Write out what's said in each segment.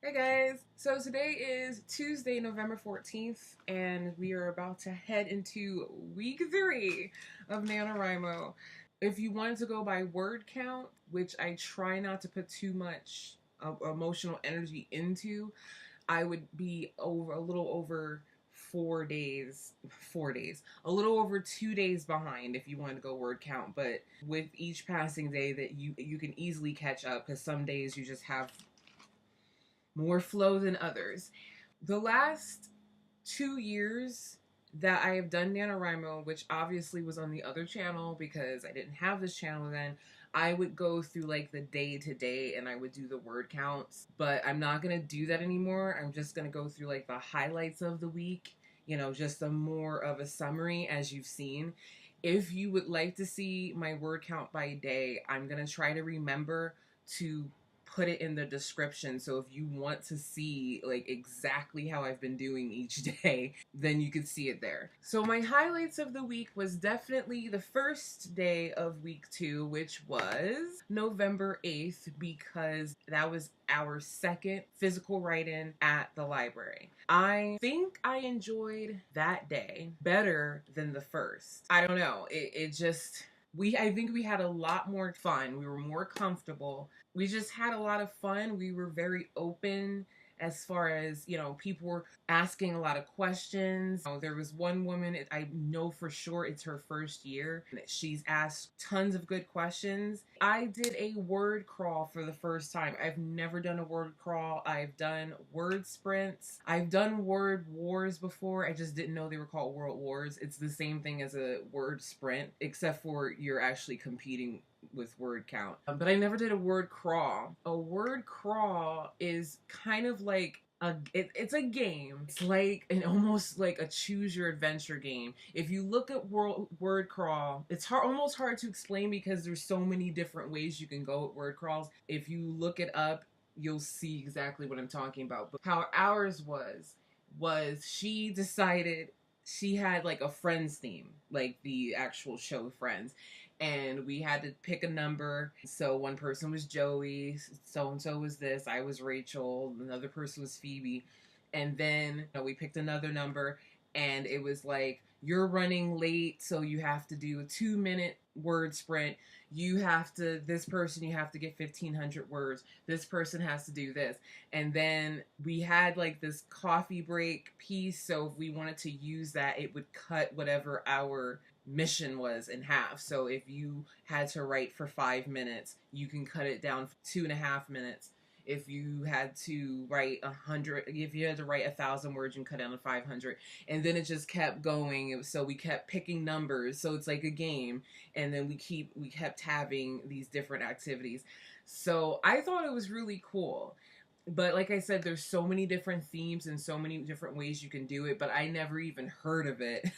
Hey guys! So today is Tuesday, November 14th, and we are about to head into week 3 of NaNoWriMo. If you wanted to go by word count, which I try not to put too much emotional energy into, I would be a little over 4 days, a little over 2 days behind if you wanted to go word count. But with each passing day, that you can easily catch up, because some days you just have more flow than others. The last 2 years that I have done NaNoWriMo, which obviously was on the other channel because I didn't have this channel then, I would go through like the day to day and I would do the word counts. But I'm not going to do that anymore. I'm just going to go through like the highlights of the week, just a more of a summary as you've seen. If you would like to see my word count by day, I'm going to try to remember to put it in the description, so if you want to see like exactly how I've been doing each day, then you can see it there. So my highlights of the week was definitely the first day of week 2, which was November 8th, because that was our second physical write-in at the library. I think I enjoyed that day better than the first. I don't know, I think we had a lot more fun. We were more comfortable. We just had a lot of fun. We were very open as far as, people were asking a lot of questions. There was one woman, I know for sure it's her first year. She's asked tons of good questions. I did a word crawl for the first time. I've never done a word crawl. I've done word sprints. I've done word wars before. I just didn't know they were called world wars. It's the same thing as a word sprint, except for you're actually competing with word count. But I never did a word crawl. A word crawl is kind of like it's a game. It's like almost like a choose your adventure game. If you look at word crawl, it's almost hard to explain because there's so many different ways you can go with word crawls. If you look it up, you'll see exactly what I'm talking about. But how ours was she decided she had like a Friends theme, like the actual show Friends, and we had to pick a number. So one person was Joey, so and so was this, I was Rachel, another person was Phoebe, and then we picked another number, and it was like, you're running late, so you have to do a 2-minute word sprint. This person, you have to get 1,500 words. This person has to do this. And then we had like this coffee break piece, so if we wanted to use that, it would cut whatever our mission was in half. So if you had to write for 5 minutes, you can cut it down for 2.5 minutes. If you had to write 1,000 words, you can cut down to 500. And then it just kept going. So we kept picking numbers. So it's like a game. And then we kept having these different activities. So I thought it was really cool. But like I said, there's so many different themes and so many different ways you can do it, but I never even heard of it.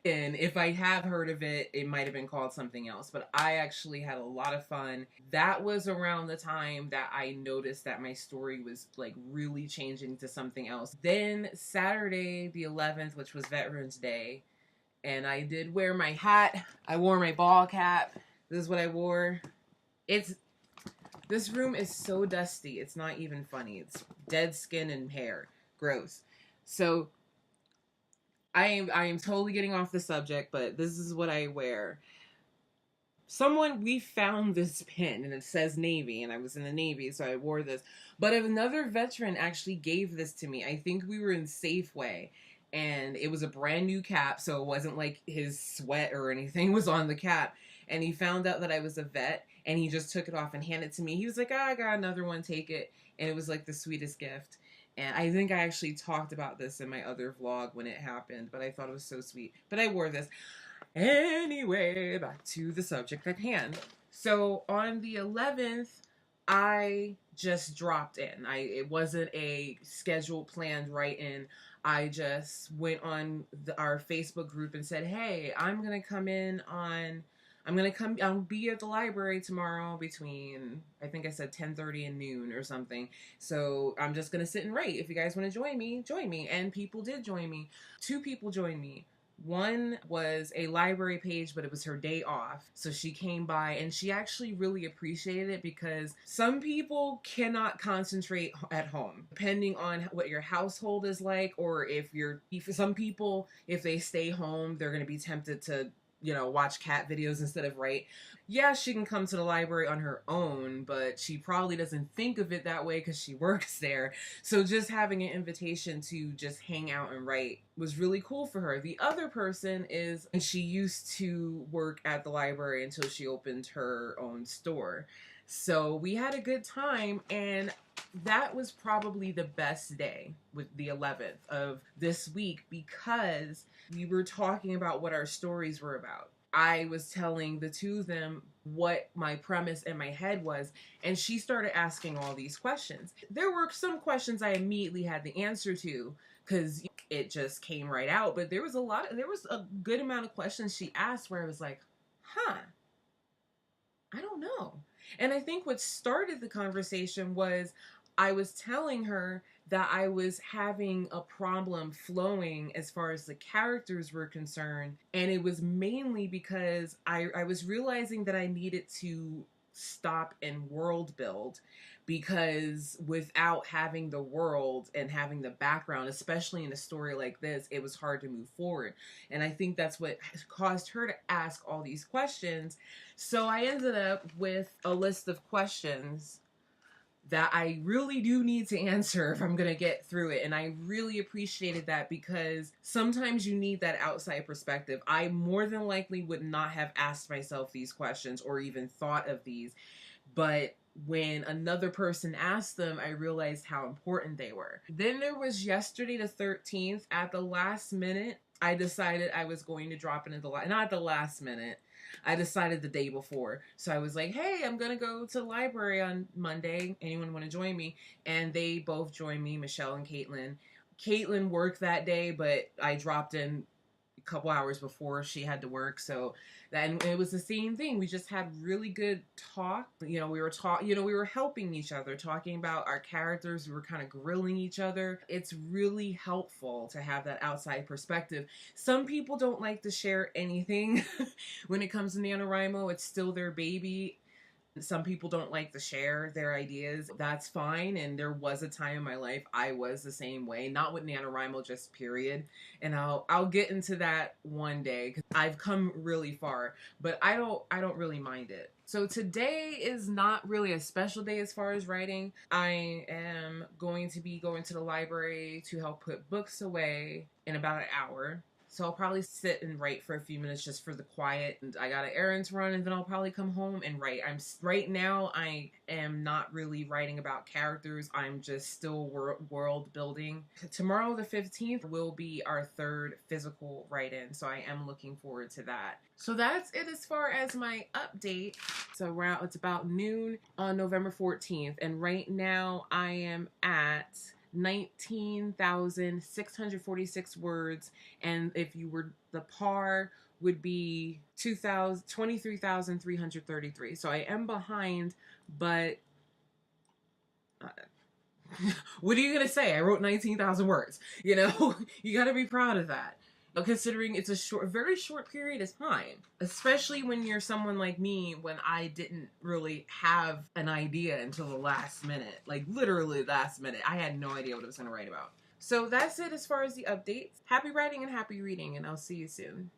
And if I have heard of it, it might have been called something else. But I actually had a lot of fun. That was around the time that I noticed that my story was like really changing to something else. Then Saturday the 11th, which was Veterans Day, and I did wear my hat. I wore my ball cap. This is what I wore. This room is so dusty, it's not even funny. It's dead skin and hair. Gross. So, I am totally getting off the subject, but this is what I wear. We found this pin, and it says Navy, and I was in the Navy, so I wore this. But another veteran actually gave this to me. I think we were in Safeway, and it was a brand new cap, so it wasn't like his sweat or anything was on the cap. And he found out that I was a vet, and he just took it off and handed it to me. He was like, I got another one, take it. And it was like the sweetest gift. And I think I actually talked about this in my other vlog when it happened, but I thought it was so sweet. But I wore this. Anyway, back to the subject at hand. So on the 11th, I just dropped in. It wasn't a scheduled, planned write-in. I just went on our Facebook group and said, hey, I'll be at the library tomorrow between, I think I said 10:30 and noon or something. So I'm just going to sit and write. If you guys want to join me, join me. And people did join me. 2 people joined me. One was a library page, but it was her day off. So she came by and she actually really appreciated it because some people cannot concentrate at home, depending on what your household is like, or if some people, if they stay home, they're going to be tempted to, watch cat videos instead of write. Yeah, she can come to the library on her own, but she probably doesn't think of it that way because she works there. So just having an invitation to just hang out and write was really cool for her. The other person is, and she used to work at the library until she opened her own store. So we had a good time, and that was probably the best day, with the 11th of this week, because we were talking about what our stories were about. I was telling the two of them what my premise in my head was, and she started asking all these questions. There were some questions I immediately had the answer to because it just came right out, but there was a good amount of questions she asked where I was like, I don't know. And I think what started the conversation was I was telling her that I was having a problem flowing as far as the characters were concerned. And it was mainly because I was realizing that I needed to stop and world build, because without having the world and having the background, especially in a story like this, it was hard to move forward. And I think that's what caused her to ask all these questions. So I ended up with a list of questions that I really do need to answer if I'm going to get through it. And I really appreciated that, because sometimes you need that outside perspective. I more than likely would not have asked myself these questions or even thought of these. But when another person asked them, I realized how important they were. Then there was yesterday, the 13th. At the last minute, I decided I was going to drop into not at the last minute. I decided the day before. So I was like, hey, I'm going to go to the library on Monday. Anyone want to join me? And they both joined me, Michelle and Caitlin. Caitlin worked that day, but I dropped in a couple hours before she had to work. So and it was the same thing. We just had really good talk. We were helping each other, talking about our characters. We were kind of grilling each other. It's really helpful to have that outside perspective. Some people don't like to share anything when it comes to NaNoWriMo. It's still their baby. Some people don't like to share their ideas. That's fine. And there was a time in my life I was the same way. Not with NaNoWriMo, just period. And I'll get into that one day, because I've come really far. But I don't really mind it. So today is not really a special day as far as writing. I am going to be going to the library to help put books away in about an hour. So I'll probably sit and write for a few minutes just for the quiet. And I got an errand to run, and then I'll probably come home and write. Right now I am not really writing about characters. I'm just still world building. Tomorrow, the 15th, will be our third physical write-in. So I am looking forward to that. So that's it as far as my update. So it's about noon on November 14th. And right now I am at 19,646 words, and if you were the par would be 23,333. So I am behind, but what are you gonna say? I wrote 19,000 words. You got to be proud of that. Considering it's a very short period of time, especially when you're someone like me, when I didn't really have an idea until the last minute, like literally last minute. I had no idea what I was going to write about. So that's it as far as the updates. Happy writing and happy reading, and I'll see you soon.